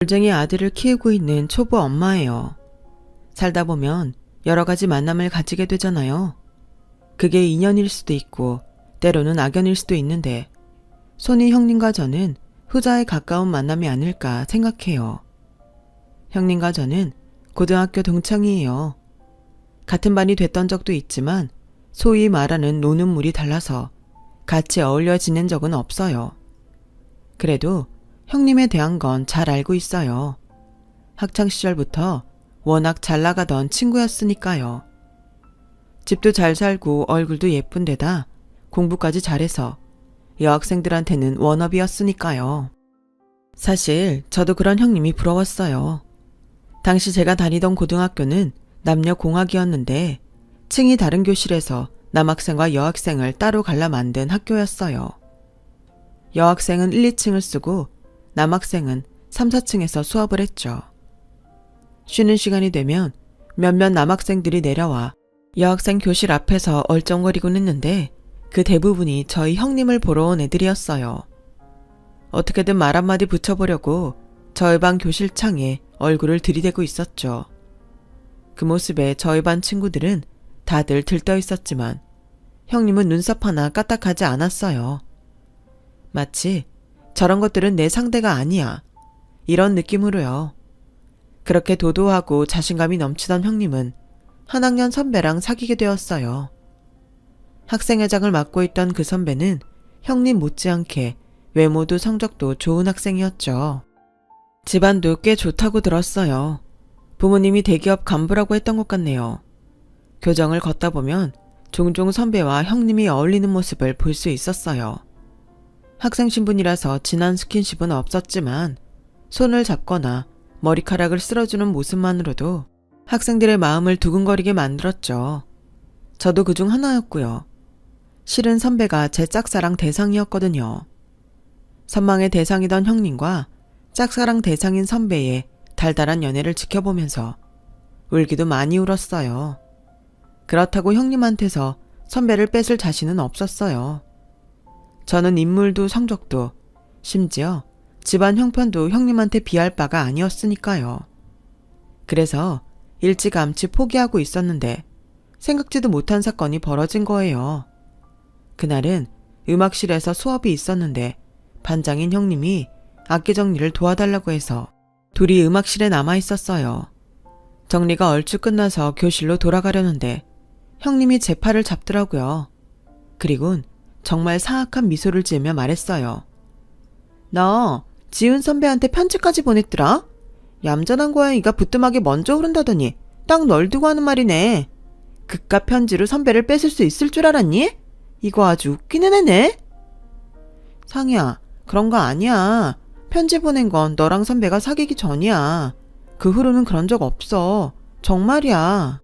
돌쟁이 아들을 키우고 있는 초보 엄마예요. 살다 보면 여러 가지 만남을 가지게 되잖아요. 그게 인연일 수도 있고 때로는 악연일 수도 있는데 손이 형님과 저는 후자에 가까운 만남이 아닐까 생각해요. 형님과 저는 고등학교 동창이에요. 같은 반이 됐던 적도 있지만 소위 말하는 노는 물이 달라서 같이 어울려 지낸 적은 없어요. 그래도 형님에 대한 건 잘 알고 있어요. 학창시절부터 워낙 잘 나가던 친구였으니까요. 집도 잘 살고 얼굴도 예쁜 데다 공부까지 잘해서 여학생들한테는 워너비였으니까요. 사실 저도 그런 형님이 부러웠어요. 당시 제가 다니던 고등학교는 남녀공학이었는데 층이 다른 교실에서 남학생과 여학생을 따로 갈라 만든 학교였어요. 여학생은 1, 2층을 쓰고 남학생은 3, 4층에서 수업을 했죠. 쉬는 시간이 되면 몇몇 남학생들이 내려와 여학생 교실 앞에서 얼쩡거리곤 했는데 그 대부분이 저희 형님을 보러 온 애들이었어요. 어떻게든 말 한마디 붙여보려고 저희 반 교실 창에 얼굴을 들이대고 있었죠. 그 모습에 저희 반 친구들은 다들 들떠 있었지만 형님은 눈썹 하나 까딱하지 않았어요. 마치 저런 것들은 내 상대가 아니야. 이런 느낌으로요. 그렇게 도도하고 자신감이 넘치던 형님은 한 학년 선배랑 사귀게 되었어요. 학생회장을 맡고 있던 그 선배는 형님 못지않게 외모도 성적도 좋은 학생이었죠. 집안도 꽤 좋다고 들었어요. 부모님이 대기업 간부라고 했던 것 같네요. 교정을 걷다 보면 종종 선배와 형님이 어울리는 모습을 볼 수 있었어요. 학생 신분이라서 진한 스킨십은 없었지만 손을 잡거나 머리카락을 쓸어주는 모습만으로도 학생들의 마음을 두근거리게 만들었죠. 저도 그중 하나였고요. 실은 선배가 제 짝사랑 대상이었거든요. 선망의 대상이던 형님과 짝사랑 대상인 선배의 달달한 연애를 지켜보면서 울기도 많이 울었어요. 그렇다고 형님한테서 선배를 뺏을 자신은 없었어요. 저는 인물도 성적도 심지어 집안 형편도 형님한테 비할 바가 아니었으니까요. 그래서 일찌감치 포기하고 있었는데 생각지도 못한 사건이 벌어진 거예요. 그날은 음악실에서 수업이 있었는데 반장인 형님이 악기 정리를 도와달라고 해서 둘이 음악실에 남아 있었어요. 정리가 얼추 끝나서 교실로 돌아가려는데 형님이 제 팔을 잡더라고요. 그리곤 정말 사악한 미소를 지으며 말했어요. 너 지훈 선배한테 편지까지 보냈더라? 얌전한 고양이가 부뚜막에 먼저 오른다더니 딱 널 두고 하는 말이네. 그깟 편지로 선배를 뺏을 수 있을 줄 알았니? 이거 아주 웃기는 애네. 상희야, 그런 거 아니야. 편지 보낸 건 너랑 선배가 사귀기 전이야. 그 후로는 그런 적 없어. 정말이야.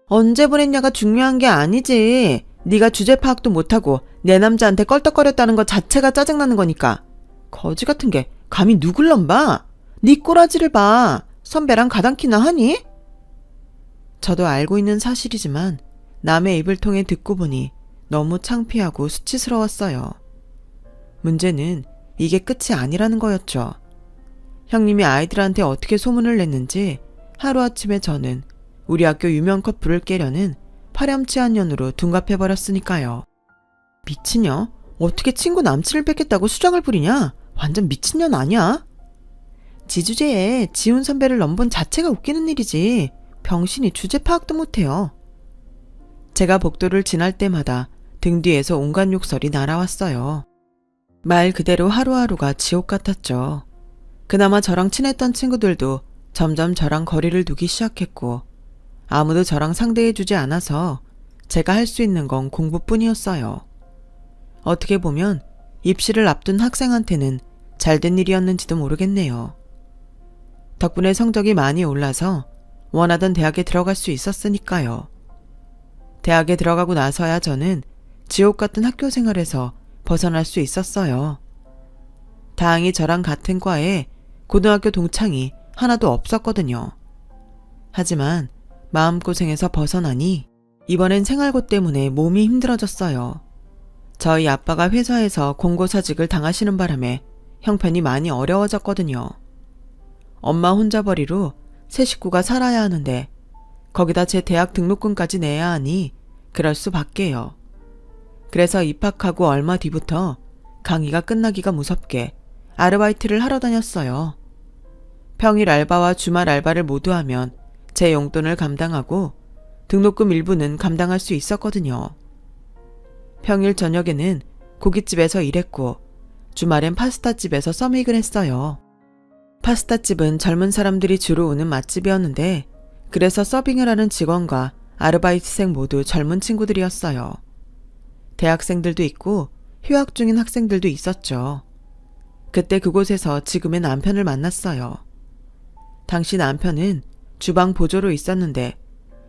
언제 보냈냐가 중요한 게 아니지. 네가 주제 파악도 못하고 내 남자한테 껄떡거렸다는 것 자체가 짜증나는 거니까. 거지 같은 게 감히 누굴 넘봐? 네 꼬라지를 봐. 선배랑 가당키나 하니? 저도 알고 있는 사실이지만 남의 입을 통해 듣고 보니 너무 창피하고 수치스러웠어요. 문제는 이게 끝이 아니라는 거였죠. 형님이 아이들한테 어떻게 소문을 냈는지 하루아침에 저는 우리 학교 유명 커플을 깨려는 파렴치한 년으로 둔갑해버렸으니까요. 미친년? 어떻게 친구 남친을 뺏겠다고 수작을 부리냐? 완전 미친년 아니야? 지 주제에 지훈 선배를 넘본 자체가 웃기는 일이지 병신이 주제 파악도 못해요. 제가 복도를 지날 때마다 등 뒤에서 온갖 욕설이 날아왔어요. 말 그대로 하루하루가 지옥 같았죠. 그나마 저랑 친했던 친구들도 점점 저랑 거리를 두기 시작했고 아무도 저랑 상대해주지 않아서 제가 할 수 있는 건 공부뿐이었어요. 어떻게 보면 입시를 앞둔 학생한테는 잘된 일이었는지도 모르겠네요. 덕분에 성적이 많이 올라서 원하던 대학에 들어갈 수 있었으니까요. 대학에 들어가고 나서야 저는 지옥 같은 학교 생활에서 벗어날 수 있었어요. 다행히 저랑 같은 과에 고등학교 동창이 하나도 없었거든요. 하지만 마음고생에서 벗어나니 이번엔 생활고 때문에 몸이 힘들어졌어요. 저희 아빠가 회사에서 공고사직을 당하시는 바람에 형편이 많이 어려워졌거든요. 엄마 혼자벌이로 세 식구가 살아야 하는데 거기다 제 대학 등록금까지 내야 하니 그럴 수밖에요. 그래서 입학하고 얼마 뒤부터 강의가 끝나기가 무섭게 아르바이트를 하러 다녔어요. 평일 알바와 주말 알바를 모두 하면 제 용돈을 감당하고 등록금 일부는 감당할 수 있었거든요. 평일 저녁에는 고깃집에서 일했고 주말엔 파스타집에서 서밋을 했어요. 파스타집은 젊은 사람들이 주로 오는 맛집이었는데 그래서 서빙을 하는 직원과 아르바이트생 모두 젊은 친구들이었어요. 대학생들도 있고 휴학 중인 학생들도 있었죠. 그때 그곳에서 지금의 남편을 만났어요. 당시 남편은 주방 보조로 있었는데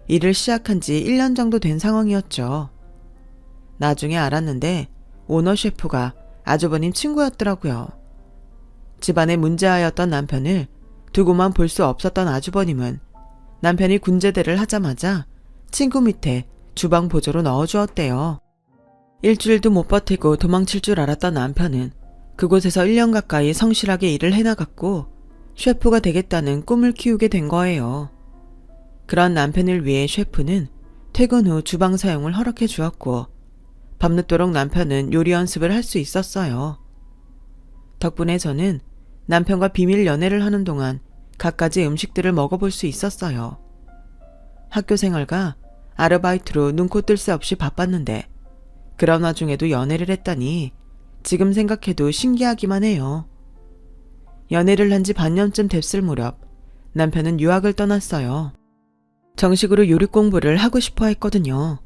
일을 시작한 지 1년 정도 된 상황이었죠. 나중에 알았는데 오너 셰프가 아주버님 친구였더라고요. 집안에 문제아였던 남편을 두고만 볼 수 없었던 아주버님은 남편이 군제대를 하자마자 친구 밑에 주방 보조로 넣어주었대요. 일주일도 못 버티고 도망칠 줄 알았던 남편은 그곳에서 1년 가까이 성실하게 일을 해나갔고 셰프가 되겠다는 꿈을 키우게 된 거예요. 그런 남편을 위해 셰프는 퇴근 후 주방 사용을 허락해 주었고 밤늦도록 남편은 요리 연습을 할 수 있었어요. 덕분에 저는 남편과 비밀 연애를 하는 동안 갖가지 음식들을 먹어볼 수 있었어요. 학교 생활과 아르바이트로 눈코 뜰 새 없이 바빴는데 그런 와중에도 연애를 했다니 지금 생각해도 신기하기만 해요. 연애를 한 지 반년쯤 됐을 무렵 남편은 유학을 떠났어요. 정식으로 요리 공부를 하고 싶어 했거든요.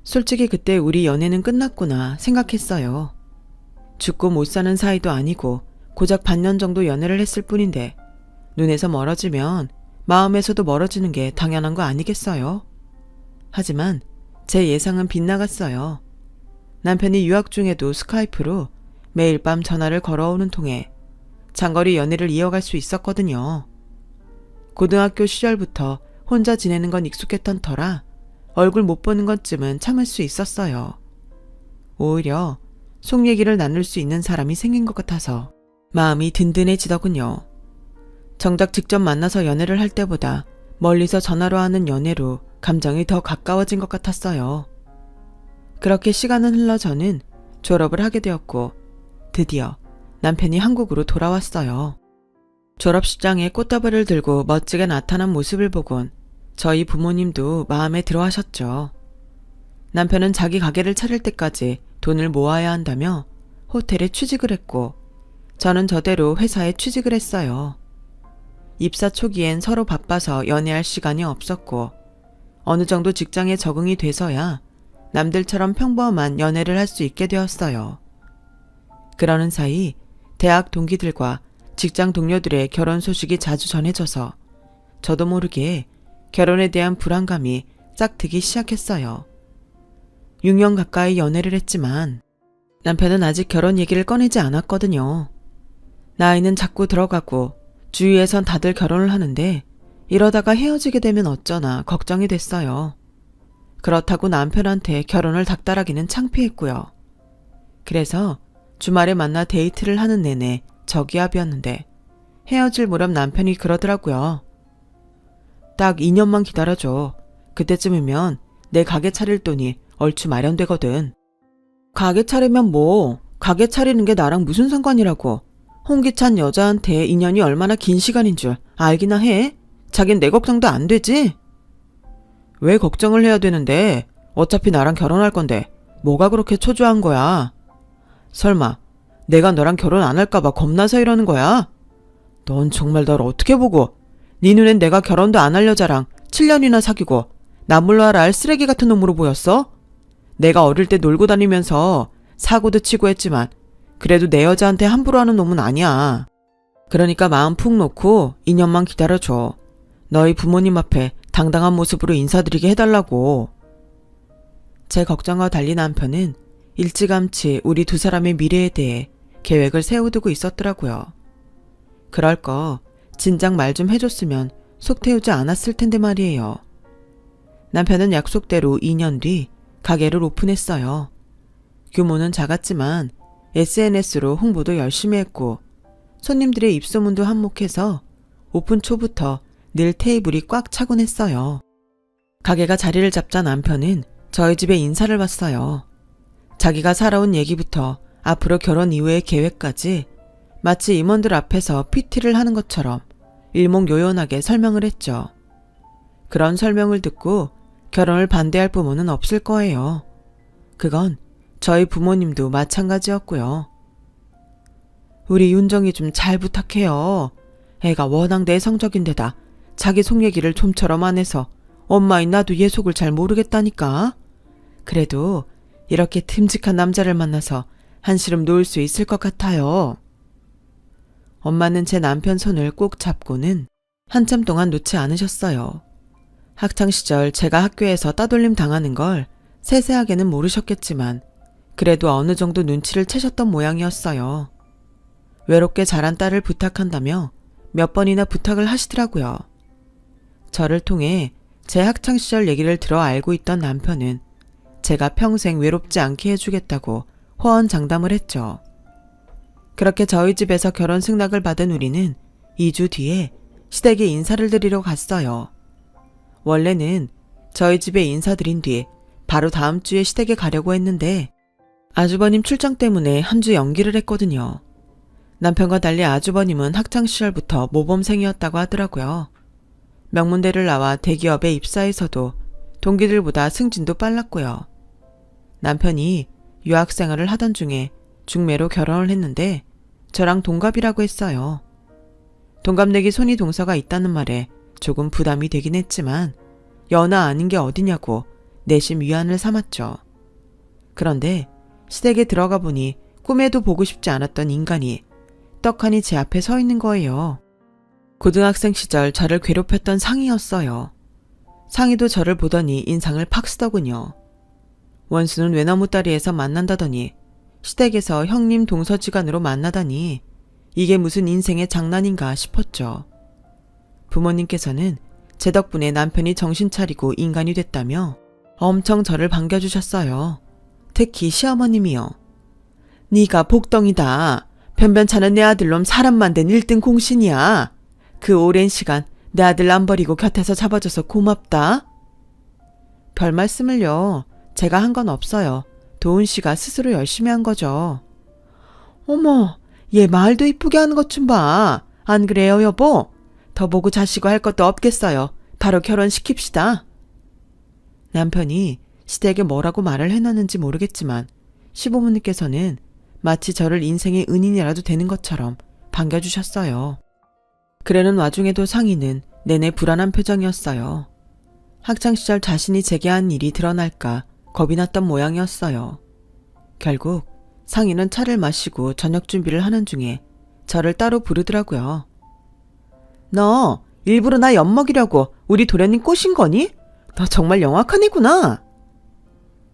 솔직히 그때 우리 연애는 끝났구나 생각했어요. 죽고 못 사는 사이도 아니고 고작 반년 정도 연애를 했을 뿐인데 눈에서 멀어지면 마음에서도 멀어지는 게 당연한 거 아니겠어요? 하지만 제 예상은 빗나갔어요. 남편이 유학 중에도 스카이프로 매일 밤 전화를 걸어오는 통에 장거리 연애를 이어갈 수 있었거든요. 고등학교 시절부터 혼자 지내는 건 익숙했던 터라 얼굴 못 보는 것쯤은 참을 수 있었어요. 오히려 속 얘기를 나눌 수 있는 사람이 생긴 것 같아서 마음이 든든해지더군요. 정작 직접 만나서 연애를 할 때보다 멀리서 전화로 하는 연애로 감정이 더 가까워진 것 같았어요. 그렇게 시간은 흘러 저는 졸업을 하게 되었고 드디어 남편이 한국으로 돌아왔어요. 졸업식장에 꽃다발을 들고 멋지게 나타난 모습을 보곤 저희 부모님도 마음에 들어 하셨죠. 남편은 자기 가게를 차릴 때까지 돈을 모아야 한다며 호텔에 취직을 했고 저는 저대로 회사에 취직을 했어요. 입사 초기엔 서로 바빠서 연애할 시간이 없었고 어느 정도 직장에 적응이 돼서야 남들처럼 평범한 연애를 할 수 있게 되었어요. 그러는 사이 대학 동기들과 직장 동료들의 결혼 소식이 자주 전해져서 저도 모르게 결혼에 대한 불안감이 싹트기 시작했어요. 6년 가까이 연애를 했지만 남편은 아직 결혼 얘기를 꺼내지 않았거든요. 나이는 자꾸 들어가고 주위에선 다들 결혼을 하는데 이러다가 헤어지게 되면 어쩌나 걱정이 됐어요. 그렇다고 남편한테 결혼을 닥달하기는 창피했고요. 그래서 주말에 만나 데이트를 하는 내내 저기압이었는데 헤어질 무렵 남편이 그러더라고요. 딱 2년만 기다려줘. 그때쯤이면 내 가게 차릴 돈이 얼추 마련되거든. 가게 차리면 뭐, 가게 차리는 게 나랑 무슨 상관이라고. 홍기찬 여자한테 인연이 얼마나 긴 시간인 줄 알기나 해? 자긴 내 걱정도 안 되지? 왜 걱정을 해야 되는데? 어차피 나랑 결혼할 건데 뭐가 그렇게 초조한 거야? 설마 내가 너랑 결혼 안 할까봐 겁나서 이러는 거야? 넌 정말 널 어떻게 보고 네 눈엔 내가 결혼도 안 할 여자랑 7년이나 사귀고 남몰라라 할 쓰레기 같은 놈으로 보였어? 내가 어릴 때 놀고 다니면서 사고도 치고 했지만 그래도 내 여자한테 함부로 하는 놈은 아니야. 그러니까 마음 푹 놓고 2년만 기다려줘. 너희 부모님 앞에 당당한 모습으로 인사드리게 해달라고. 제 걱정과 달리 남편은 일찌감치 우리 두 사람의 미래에 대해 계획을 세워두고 있었더라고요. 그럴 거 진작 말 좀 해줬으면 속 태우지 않았을 텐데 말이에요. 남편은 약속대로 2년 뒤 가게를 오픈했어요. 규모는 작았지만 SNS로 홍보도 열심히 했고 손님들의 입소문도 한몫해서 오픈 초부터 늘 테이블이 꽉 차곤 했어요. 가게가 자리를 잡자 남편은 저희 집에 인사를 왔어요. 자기가 살아온 얘기부터 앞으로 결혼 이후의 계획까지 마치 임원들 앞에서 PT를 하는 것처럼 일목요연하게 설명을 했죠. 그런 설명을 듣고 결혼을 반대할 부모는 없을 거예요. 그건 저희 부모님도 마찬가지였고요. 우리 윤정이 좀 잘 부탁해요. 애가 워낙 내성적인데다 자기 속 얘기를 좀처럼 안 해서 엄마인 나도 얘 속을 잘 모르겠다니까. 그래도 이렇게 듬직한 남자를 만나서 한시름 놓을 수 있을 것 같아요. 엄마는 제 남편 손을 꼭 잡고는 한참 동안 놓지 않으셨어요. 학창시절 제가 학교에서 따돌림 당하는 걸 세세하게는 모르셨겠지만 그래도 어느 정도 눈치를 채셨던 모양이었어요. 외롭게 자란 딸을 부탁한다며 몇 번이나 부탁을 하시더라고요. 저를 통해 제 학창시절 얘기를 들어 알고 있던 남편은 제가 평생 외롭지 않게 해주겠다고 호언장담을 했죠. 그렇게 저희 집에서 결혼 승낙을 받은 우리는 2주 뒤에 시댁에 인사를 드리러 갔어요. 원래는 저희 집에 인사드린 뒤 바로 다음 주에 시댁에 가려고 했는데 아주버님 출장 때문에 한 주 연기를 했거든요. 남편과 달리 아주버님은 학창시절부터 모범생이었다고 하더라고요. 명문대를 나와 대기업에 입사해서도 동기들보다 승진도 빨랐고요. 남편이 유학생활을 하던 중에 중매로 결혼을 했는데 저랑 동갑이라고 했어요. 동갑내기 손이 동서가 있다는 말에 조금 부담이 되긴 했지만 연하 아닌 게 어디냐고 내심 위안을 삼았죠. 그런데 시댁에 들어가 보니 꿈에도 보고 싶지 않았던 인간이 떡하니 제 앞에 서 있는 거예요. 고등학생 시절 저를 괴롭혔던 상이었어요. 상이도 저를 보더니 인상을 팍 쓰더군요. 원수는 외나무 다리에서 만난다더니 시댁에서 형님 동서지간으로 만나다니 이게 무슨 인생의 장난인가 싶었죠. 부모님께서는 제 덕분에 남편이 정신 차리고 인간이 됐다며 엄청 저를 반겨주셨어요. 특히 시어머님이요. 네가 복덩이다. 변변찮은 내 아들놈 사람 만든 1등 공신이야. 그 오랜 시간 내 아들 안 버리고 곁에서 잡아줘서 고맙다. 별 말씀을요. 제가 한 건 없어요. 도훈 씨가 스스로 열심히 한 거죠. 어머, 얘 말도 이쁘게 하는 것 좀 봐. 안 그래요, 여보? 더 보고 자시고 할 것도 없겠어요. 바로 결혼시킵시다. 남편이 시댁에 뭐라고 말을 해놨는지 모르겠지만 시부모님께서는 마치 저를 인생의 은인이라도 되는 것처럼 반겨주셨어요. 그러는 와중에도 상희는 내내 불안한 표정이었어요. 학창시절 자신이 제게 한 일이 드러날까 겁이 났던 모양이었어요. 결국 상희는 차를 마시고 저녁 준비를 하는 중에 저를 따로 부르더라고요. 너 일부러 나 엿먹이려고 우리 도련님 꼬신 거니? 너 정말 영악한 애구나.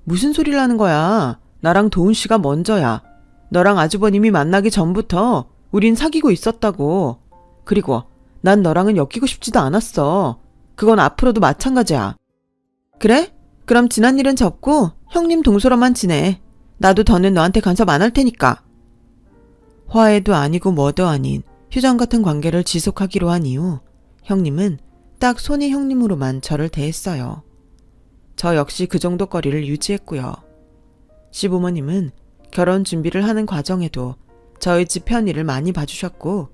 무슨 소리를 하는 거야. 나랑 도훈 씨가 먼저야. 너랑 아주버님이 만나기 전부터 우린 사귀고 있었다고. 그리고 난 너랑은 엮이고 싶지도 않았어. 그건 앞으로도 마찬가지야. 그래? 그럼 지난 일은 접고 형님 동서로만 지내. 나도 더는 너한테 간섭 안 할 테니까. 화해도 아니고 뭐도 아닌 휴전 같은 관계를 지속하기로 한 이후 형님은 딱 손이 형님으로만 저를 대했어요. 저 역시 그 정도 거리를 유지했고요. 시부모님은 결혼 준비를 하는 과정에도 저희 집 편의를 많이 봐주셨고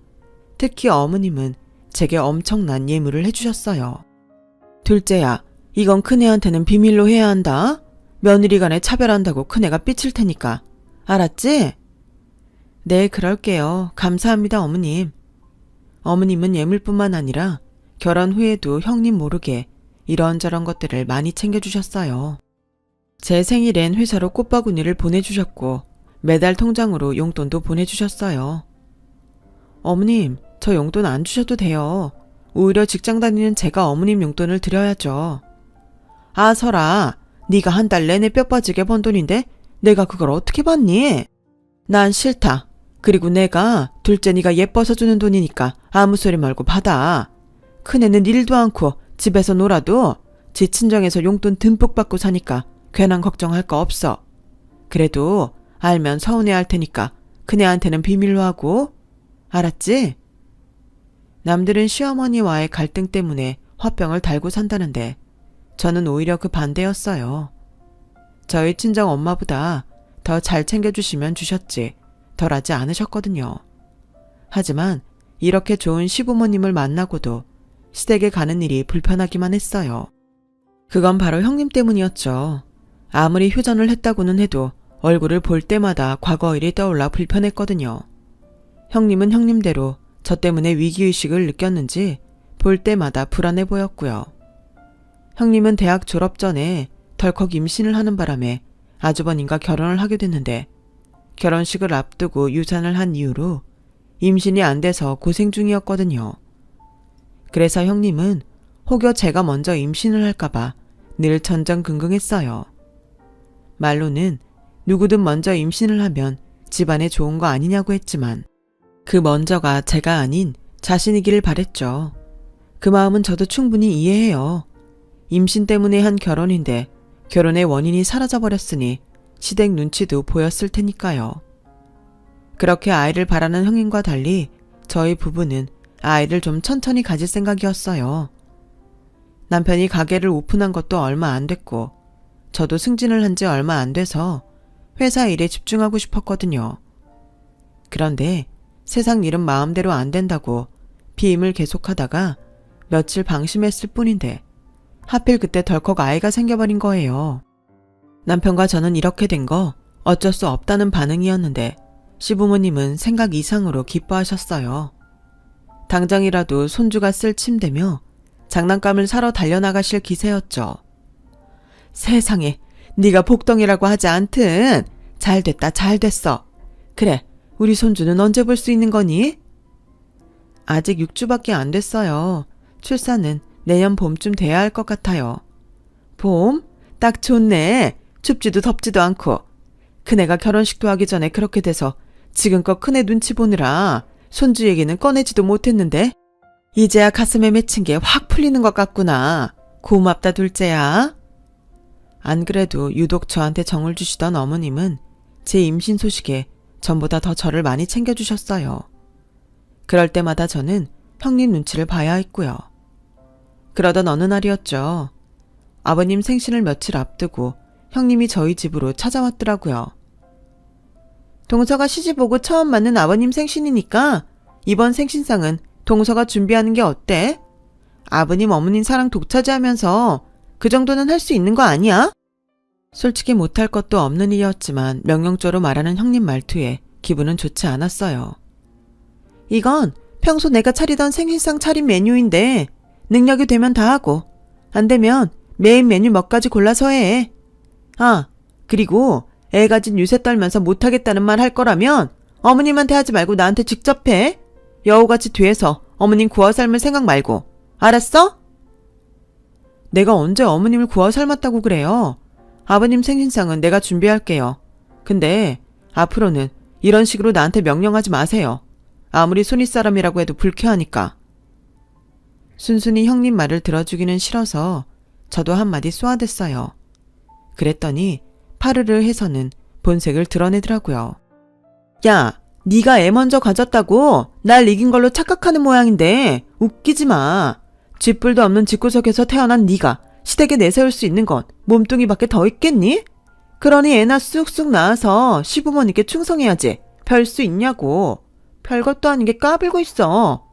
특히 어머님은 제게 엄청난 예물을 해주셨어요. 둘째야, 이건 큰애한테는 비밀로 해야 한다. 며느리 간에 차별한다고 큰애가 삐칠 테니까. 알았지? 네, 그럴게요. 감사합니다, 어머님. 어머님은 예물뿐만 아니라 결혼 후에도 형님 모르게 이런저런 것들을 많이 챙겨주셨어요. 제 생일엔 회사로 꽃바구니를 보내주셨고 매달 통장으로 용돈도 보내주셨어요. 어머님, 저 용돈 안 주셔도 돼요. 오히려 직장 다니는 제가 어머님 용돈을 드려야죠. 아, 설아, 네가 한 달 내내 뼈 빠지게 번 돈인데 내가 그걸 어떻게 받니? 난 싫다. 그리고 내가 둘째 네가 예뻐서 주는 돈이니까 아무 소리 말고 받아. 큰애는 일도 않고 집에서 놀아도 지 친정에서 용돈 듬뿍 받고 사니까 괜한 걱정할 거 없어. 그래도 알면 서운해할 테니까 큰애한테는 비밀로 하고. 알았지? 남들은 시어머니와의 갈등 때문에 화병을 달고 산다는데 저는 오히려 그 반대였어요. 저희 친정 엄마보다 더 잘 챙겨주시면 주셨지 덜하지 않으셨거든요. 하지만 이렇게 좋은 시부모님을 만나고도 시댁에 가는 일이 불편하기만 했어요. 그건 바로 형님 때문이었죠. 아무리 휴전을 했다고는 해도 얼굴을 볼 때마다 과거 일이 떠올라 불편했거든요. 형님은 형님대로 저 때문에 위기의식을 느꼈는지 볼 때마다 불안해 보였고요. 형님은 대학 졸업 전에 덜컥 임신을 하는 바람에 아주버님과 결혼을 하게 됐는데 결혼식을 앞두고 유산을 한 이후로 임신이 안 돼서 고생 중이었거든요. 그래서 형님은 혹여 제가 먼저 임신을 할까봐 늘 전전긍긍했어요. 말로는 누구든 먼저 임신을 하면 집안에 좋은 거 아니냐고 했지만 그 먼저가 제가 아닌 자신이기를 바랬죠. 그 마음은 저도 충분히 이해해요. 임신 때문에 한 결혼인데 결혼의 원인이 사라져버렸으니 시댁 눈치도 보였을 테니까요. 그렇게 아이를 바라는 형님과 달리 저희 부부는 아이를 좀 천천히 가질 생각이었어요. 남편이 가게를 오픈한 것도 얼마 안 됐고 저도 승진을 한 지 얼마 안 돼서 회사 일에 집중하고 싶었거든요. 그런데 세상 일은 마음대로 안 된다고 피임을 계속하다가 며칠 방심했을 뿐인데 하필 그때 덜컥 아이가 생겨버린 거예요. 남편과 저는 이렇게 된 거 어쩔 수 없다는 반응이었는데 시부모님은 생각 이상으로 기뻐하셨어요. 당장이라도 손주가 쓸 침대며 장난감을 사러 달려나가실 기세였죠. 세상에, 네가 복덩이라고 하지 않든 잘됐다 잘됐어. 그래, 우리 손주는 언제 볼 수 있는 거니? 아직 6주밖에 안 됐어요. 출산은 내년 봄쯤 돼야 할 것 같아요. 봄? 딱 좋네. 춥지도 덥지도 않고. 큰애가 결혼식도 하기 전에 그렇게 돼서 지금껏 큰애 눈치 보느라 손주 얘기는 꺼내지도 못했는데 이제야 가슴에 맺힌 게 확 풀리는 것 같구나. 고맙다 둘째야. 안 그래도 유독 저한테 정을 주시던 어머님은 제 임신 소식에 전보다 더 저를 많이 챙겨주셨어요. 그럴 때마다 저는 형님 눈치를 봐야 했고요. 그러던 어느 날이었죠. 아버님 생신을 며칠 앞두고 형님이 저희 집으로 찾아왔더라고요. 동서가 시집 오고 처음 맞는 아버님 생신이니까 이번 생신상은 동서가 준비하는 게 어때? 아버님 어머님 사랑 독차지하면서 그 정도는 할 수 있는 거 아니야? 솔직히 못할 것도 없는 일이었지만 명령조로 말하는 형님 말투에 기분은 좋지 않았어요. 이건 평소 내가 차리던 생신상 차림 메뉴인데 능력이 되면 다 하고 안 되면 메인 메뉴 몇 가지 골라서 해. 아, 그리고 애 가진 유세 떨면서 못하겠다는 말 할 거라면 어머님한테 하지 말고 나한테 직접 해. 여우같이 뒤에서 어머님 구워 삶을 생각 말고. 알았어? 내가 언제 어머님을 구워 삶았다고 그래요. 아버님 생신상은 내가 준비할게요. 근데 앞으로는 이런 식으로 나한테 명령하지 마세요. 아무리 손윗사람이라고 해도 불쾌하니까. 순순히 형님 말을 들어주기는 싫어서 저도 한마디 쏘아댔어요. 그랬더니 파르르 해서는 본색을 드러내더라고요. 야, 네가 애 먼저 가졌다고 날 이긴 걸로 착각하는 모양인데 웃기지 마. 쥐뿔도 없는 집구석에서 태어난 네가 시댁에 내세울 수 있는 건 몸뚱이밖에 더 있겠니? 그러니 애나 쑥쑥 낳아서 시부모님께 충성해야지. 별 수 있냐고. 별것도 아닌 게 까불고 있어.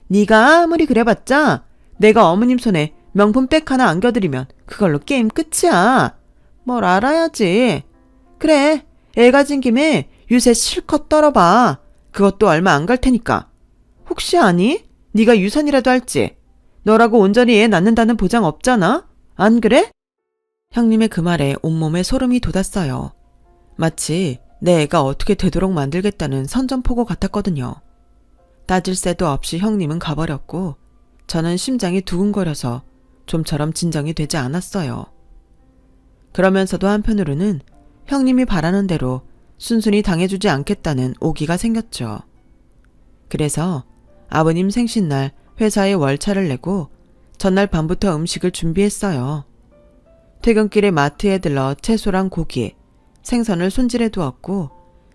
네가 아무리 그래봤자 내가 어머님 손에 명품 백 하나 안겨드리면 그걸로 게임 끝이야. 뭘 알아야지. 그래, 애 가진 김에 유세 실컷 떨어봐. 그것도 얼마 안 갈 테니까. 혹시 아니? 네가 유산이라도 할지. 너라고 온전히 애 낳는다는 보장 없잖아. 안 그래? 형님의 그 말에 온몸에 소름이 돋았어요. 마치 내 애가 어떻게 되도록 만들겠다는 선전포고 같았거든요. 따질 새도 없이 형님은 가버렸고 저는 심장이 두근거려서 좀처럼 진정이 되지 않았어요. 그러면서도 한편으로는 형님이 바라는 대로 순순히 당해주지 않겠다는 오기가 생겼죠. 그래서 아버님 생신날 회사에 월차를 내고 전날 밤부터 음식을 준비했어요. 퇴근길에 마트에 들러 채소랑 고기, 생선을 손질해 두었고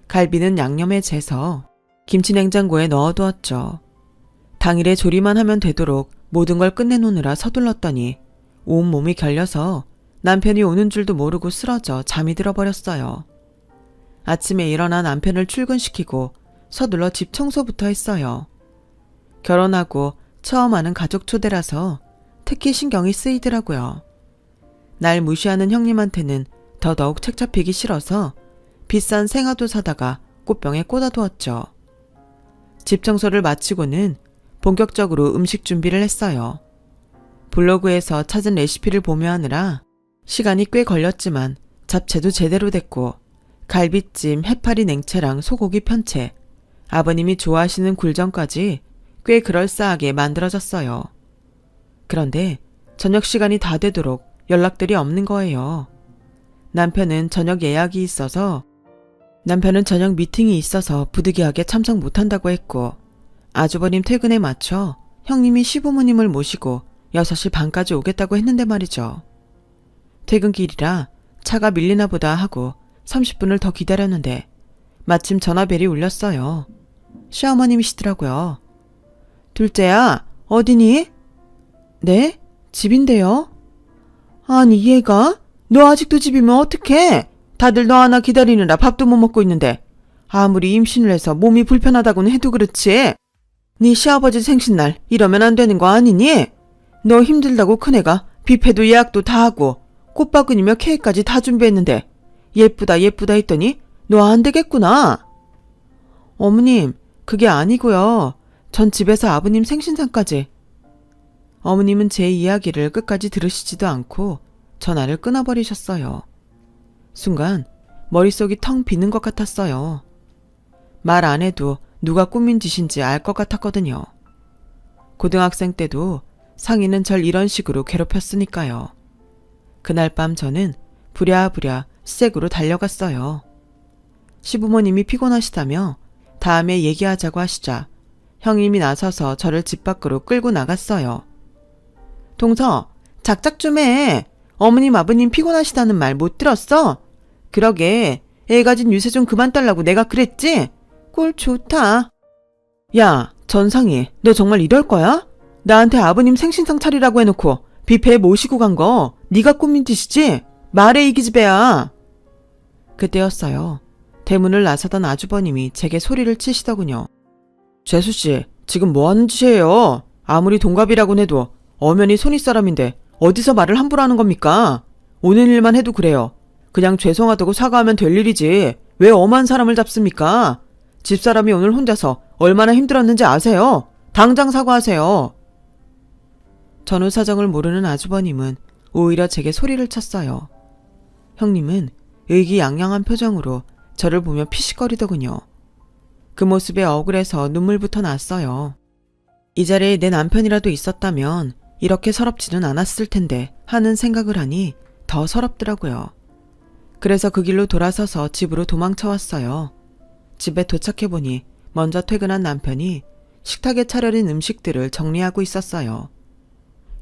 갈비는 양념에 재서 김치 냉장고에 넣어두었죠. 당일에 조리만 하면 되도록 모든 걸 끝내놓느라 서둘렀더니 온몸이 결려서 남편이 오는 줄도 모르고 쓰러져 잠이 들어버렸어요. 아침에 일어나 남편을 출근시키고 서둘러 집 청소부터 했어요. 결혼하고 처음 하는 가족 초대라서 특히 신경이 쓰이더라고요. 날 무시하는 형님한테는 더더욱 책 잡히기 싫어서 비싼 생화도 사다가 꽃병에 꽂아두었죠. 집 청소를 마치고는 본격적으로 음식 준비를 했어요. 블로그에서 찾은 레시피를 보며 하느라 시간이 꽤 걸렸지만 잡채도 제대로 됐고 갈비찜, 해파리 냉채랑 소고기 편채, 아버님이 좋아하시는 굴전까지 꽤 그럴싸하게 만들어졌어요. 그런데 저녁 시간이 다 되도록 연락들이 없는 거예요. 남편은 저녁 미팅이 있어서 부득이하게 참석 못한다고 했고 아주버님 퇴근에 맞춰 형님이 시부모님을 모시고 6시 반까지 오겠다고 했는데 말이죠. 퇴근길이라 차가 밀리나 보다 하고 30분을 더 기다렸는데 마침 전화벨이 울렸어요. 시어머님이시더라고요. 둘째야, 어디니? 네? 집인데요. 아니 얘가? 너 아직도 집이면 어떡해? 다들 너 하나 기다리느라 밥도 못 먹고 있는데 아무리 임신을 해서 몸이 불편하다고는 해도 그렇지. 네 시아버지 생신날 이러면 안 되는 거 아니니? 너 힘들다고 큰애가 뷔페도 예약도 다 하고 꽃바구니며 케이크까지 다 준비했는데 예쁘다 했더니 너 안 되겠구나. 어머님, 그게 아니고요. 전 집에서 아버님 생신상까지. 어머님은 제 이야기를 끝까지 들으시지도 않고 전화를 끊어버리셨어요. 순간 머릿속이 텅 비는 것 같았어요. 말 안 해도 누가 꾸민 짓인지 알 것 같았거든요. 고등학생 때도 상인은 절 이런 식으로 괴롭혔으니까요. 그날 밤 저는 부랴부랴 시댁으로 달려갔어요. 시부모님이 피곤하시다며 다음에 얘기하자고 하시자 형님이 나서서 저를 집 밖으로 끌고 나갔어요. 동서, 작작 좀 해. 어머님 아버님 피곤하시다는 말 못 들었어? 그러게 애 가진 유세 좀 그만 달라고 내가 그랬지? 꼴 좋다. 야, 전상이, 너 정말 이럴 거야? 나한테 아버님 생신상 차리라고 해놓고 뷔페에 모시고 간 거 네가 꾸민 짓이지? 말해 이 기집애야. 그때였어요. 대문을 나서던 아주버님이 제게 소리를 치시더군요. 재수씨, 지금 뭐하는 짓이에요? 아무리 동갑이라곤 해도 엄연히 손윗사람인데 어디서 말을 함부로 하는 겁니까? 오는 일만 해도 그래요. 그냥 죄송하다고 사과하면 될 일이지 왜 엄한 사람을 잡습니까? 집사람이 오늘 혼자서 얼마나 힘들었는지 아세요? 당장 사과하세요. 전후 사정을 모르는 아주버님은 오히려 제게 소리를 쳤어요. 형님은 의기양양한 표정으로 저를 보며 피식거리더군요. 그 모습에 억울해서 눈물부터 났어요. 이 자리에 내 남편이라도 있었다면 이렇게 서럽지는 않았을 텐데 하는 생각을 하니 더 서럽더라고요. 그래서 그 길로 돌아서서 집으로 도망쳐왔어요. 집에 도착해보니 먼저 퇴근한 남편이 식탁에 차려진 음식들을 정리하고 있었어요.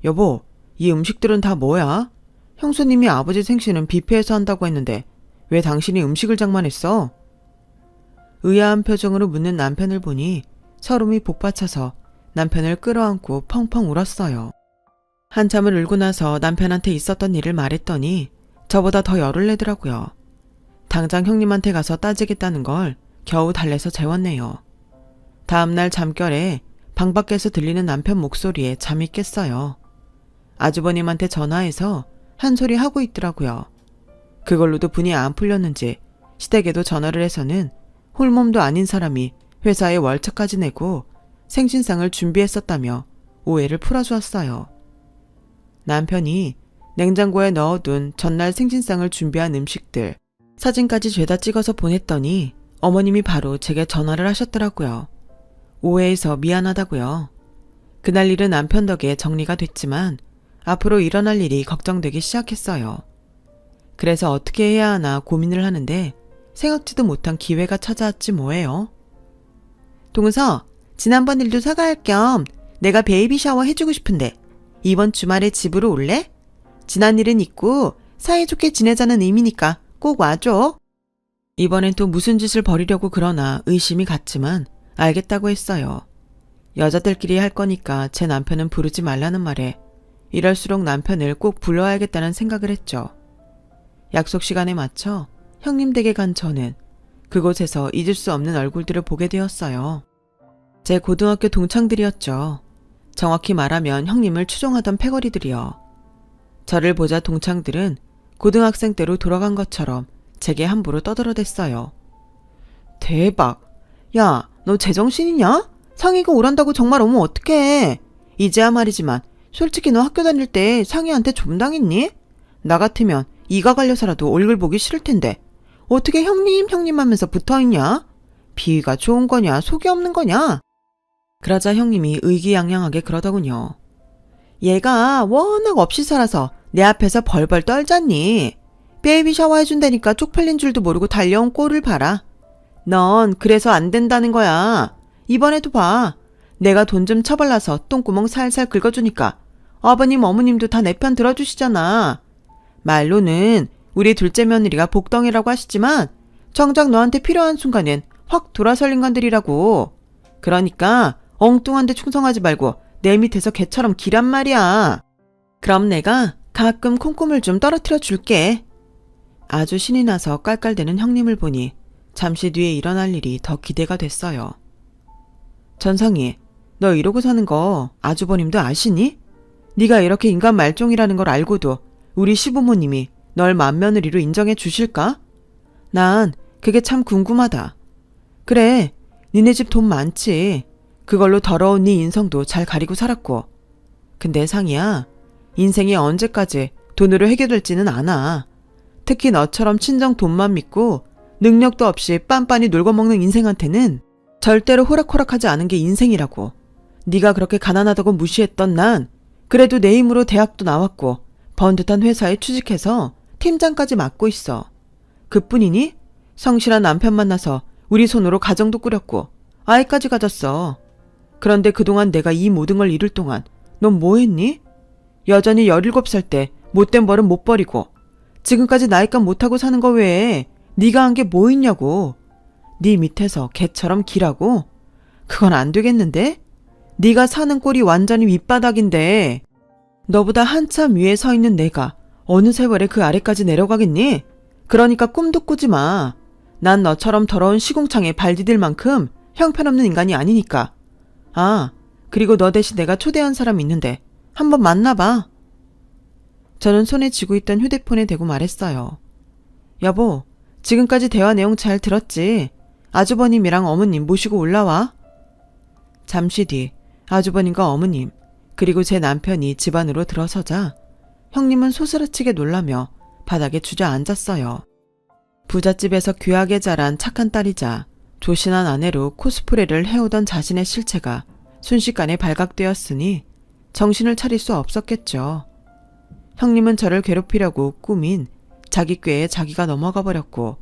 여보, 이 음식들은 다 뭐야? 형수님이 아버지 생신은 뷔페에서 한다고 했는데 왜 당신이 음식을 장만했어? 의아한 표정으로 묻는 남편을 보니 서름이 복받쳐서 남편을 끌어안고 펑펑 울었어요. 한참을 울고 나서 남편한테 있었던 일을 말했더니 저보다 더 열을 내더라고요. 당장 형님한테 가서 따지겠다는 걸 겨우 달래서 재웠네요. 다음날 잠결에 방 밖에서 들리는 남편 목소리에 잠이 깼어요. 아주버님한테 전화해서 한 소리 하고 있더라고요. 그걸로도 분이 안 풀렸는지 시댁에도 전화를 해서는 홀몸도 아닌 사람이 회사에 월차까지 내고 생신상을 준비했었다며 오해를 풀어주었어요. 남편이 냉장고에 넣어둔 전날 생신상을 준비한 음식들 사진까지 죄다 찍어서 보냈더니 어머님이 바로 제게 전화를 하셨더라고요. 오해해서 미안하다고요. 그날 일은 남편 덕에 정리가 됐지만 앞으로 일어날 일이 걱정되기 시작했어요. 그래서 어떻게 해야 하나 고민을 하는데 생각지도 못한 기회가 찾아왔지 뭐예요. 동서, 지난번 일도 사과할 겸 내가 베이비 샤워 해주고 싶은데 이번 주말에 집으로 올래? 지난 일은 잊고 사이좋게 지내자는 의미니까 꼭 와줘. 이번엔 또 무슨 짓을 벌이려고 그러나 의심이 갔지만 알겠다고 했어요. 여자들끼리 할 거니까 제 남편은 부르지 말라는 말에 이럴수록 남편을 꼭 불러야겠다는 생각을 했죠. 약속 시간에 맞춰 형님 댁에 간 저는 그곳에서 잊을 수 없는 얼굴들을 보게 되었어요. 제 고등학교 동창들이었죠. 정확히 말하면 형님을 추종하던 패거리들이요. 저를 보자 동창들은 고등학생 때로 돌아간 것처럼 제게 함부로 떠들어댔어요. 대박! 야, 너 제정신이냐? 상희가 오란다고 정말 오면 어떡해? 이제야 말이지만 솔직히 너 학교 다닐 때 상희한테 좀 당했니? 나 같으면 이가 갈려서라도 얼굴 보기 싫을 텐데 어떻게 형님 하면서 붙어있냐? 비위가 좋은 거냐 속이 없는 거냐? 그러자 형님이 의기양양하게 그러더군요. 얘가 워낙 없이 살아서 내 앞에서 벌벌 떨잖니. 베이비 샤워해준다니까 쪽팔린 줄도 모르고 달려온 꼴을 봐라. 넌 그래서 안 된다는 거야. 이번에도 봐. 내가 돈 좀 처발라서 똥구멍 살살 긁어주니까 아버님 어머님도 다 내 편 들어주시잖아. 말로는 우리 둘째 며느리가 복덩이라고 하시지만 정작 너한테 필요한 순간엔 확 돌아설 인간들이라고. 그러니까 엉뚱한 데 충성하지 말고 내 밑에서 개처럼 기란 말이야. 그럼 내가 가끔 콩고물 좀 떨어뜨려 줄게. 아주 신이 나서 깔깔대는 형님을 보니 잠시 뒤에 일어날 일이 더 기대가 됐어요. 전상희, 너 이러고 사는 거 아주버님도 아시니? 네가 이렇게 인간 말종이라는 걸 알고도 우리 시부모님이 널 맏며느리로 인정해 주실까? 난 그게 참 궁금하다. 그래, 니네 집 돈 많지. 그걸로 더러운 네 인성도 잘 가리고 살았고. 근데 상희야, 인생이 언제까지 돈으로 해결될지는 않아. 특히 너처럼 친정 돈만 믿고 능력도 없이 빤빤히 놀고 먹는 인생한테는 절대로 호락호락하지 않은 게 인생이라고. 네가 그렇게 가난하다고 무시했던 난 그래도 내 힘으로 대학도 나왔고 번듯한 회사에 취직해서 팀장까지 맡고 있어. 그뿐이니? 성실한 남편 만나서 우리 손으로 가정도 꾸렸고 아이까지 가졌어. 그런데 그동안 내가 이 모든 걸 이룰 동안 넌 뭐 했니? 여전히 17살 때 못된 버릇 못 버리고 지금까지 나이값 못하고 사는 거 외에 네가 한 게 뭐 있냐고. 네 밑에서 개처럼 기라고? 그건 안 되겠는데? 네가 사는 꼴이 완전히 밑바닥인데 너보다 한참 위에 서 있는 내가 어느 세월에 그 아래까지 내려가겠니? 그러니까 꿈도 꾸지 마. 난 너처럼 더러운 시궁창에 발 디딜 만큼 형편없는 인간이 아니니까. 아, 그리고 너 대신 내가 초대한 사람 있는데 한번 만나봐. 저는 손에 쥐고 있던 휴대폰에 대고 말했어요. 여보, 지금까지 대화 내용 잘 들었지? 아주버님이랑 어머님 모시고 올라와. 잠시 뒤 아주버님과 어머님 그리고 제 남편이 집 안으로 들어서자 형님은 소스라치게 놀라며 바닥에 주저앉았어요. 부잣집에서 귀하게 자란 착한 딸이자 조신한 아내로 코스프레를 해오던 자신의 실체가 순식간에 발각되었으니 정신을 차릴 수 없었겠죠. 형님은 저를 괴롭히려고 꾸민 자기 꾀에 자기가 넘어가 버렸고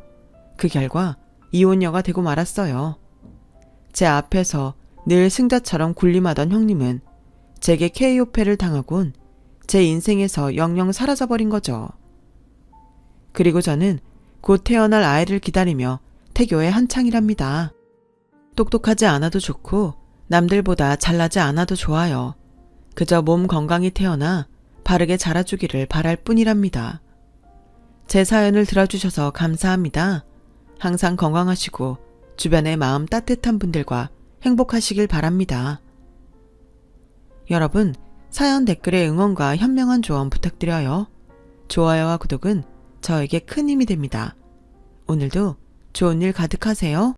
그 결과 이혼녀가 되고 말았어요. 제 앞에서 늘 승자처럼 군림하던 형님은 제게 KO패를 당하곤 제 인생에서 영영 사라져버린 거죠. 그리고 저는 곧 태어날 아이를 기다리며 태교에 한창이랍니다. 똑똑하지 않아도 좋고 남들보다 잘나지 않아도 좋아요. 그저 몸 건강히 태어나 바르게 자라주기를 바랄 뿐이랍니다. 제 사연을 들어주셔서 감사합니다. 항상 건강하시고 주변에 마음 따뜻한 분들과 행복하시길 바랍니다. 여러분, 사연 댓글에 응원과 현명한 조언 부탁드려요. 좋아요와 구독은 저에게 큰 힘이 됩니다. 오늘도 좋은 일 가득하세요.